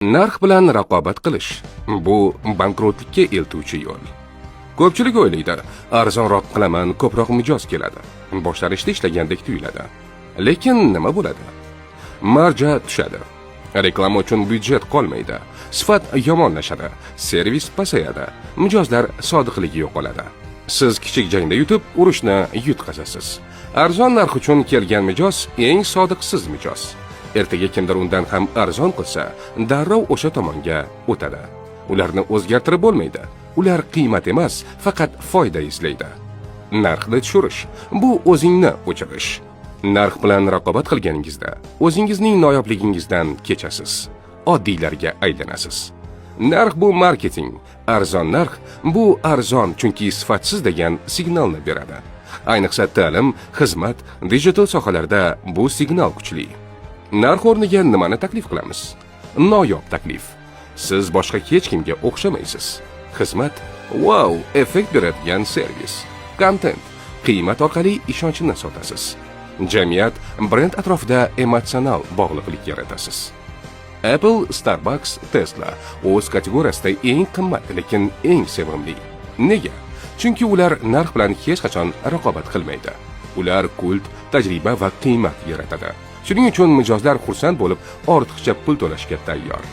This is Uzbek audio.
Narx bilan raqobat qilish bu bankrotlikka eltuvchi yo'l. Ko'pchilik o'ylaydi, arzonroq qilaman, ko'proq mijoz keladi. Boshlanishda ishlagandek tuyuladi. Lekin nima bo'ladi? Marja tushadi. Reklama uchun byudjet qolmaydi. Sifat yomonlashadi, servis pasayadi, mijozlar sodiqligi yo'qoladi. Siz kichik jangda yutib, urushni yutqazasiz. Arzon narx uchun kelgan mijoz eng sodiqsiz mijoz. Ertaga kimdir undan ham arzon qilsa, darrov o'sha tomonga o'tadi. Ularni o'zgartirib bo'lmaydi. Ular qiymat emas, faqat foyda izlaydi. Narxni tushirish bu o'zingni o'chirish. Narx bilan raqobat qilganingizda o'zingizning noyobligingizdan kechasiz. Oddiylarga aylanasiz. Narx bu marketing, arzon narx bu arzon chunki sifatsiz degan signalni beradi. Ayniqsa ta'lim, xizmat, digital sohalarda bu signal kuchli. Narx o'rniga nimani taklif qilamiz? Noyob taklif. Siz boshqa hech kimga o'xshamaysiz. Xizmat, wow, effekt beradigan servis. Content, qiymat orqali ishonchni sotasiz. Jamiyat, brend atrofida emotsional bog'liqlik yaratasiz. Apple, Starbucks, Tesla o'z kategoriyasida eng qimmat, lekin eng sevimli. Nega? Chunki ular narx bilan hech qachon raqobat qilmaydi. Ular kult, tajriba va qiymat yaratadi. Shuning uchun mijozlar xursand bo'lib, ortiqcha pul to'lashga tayyor.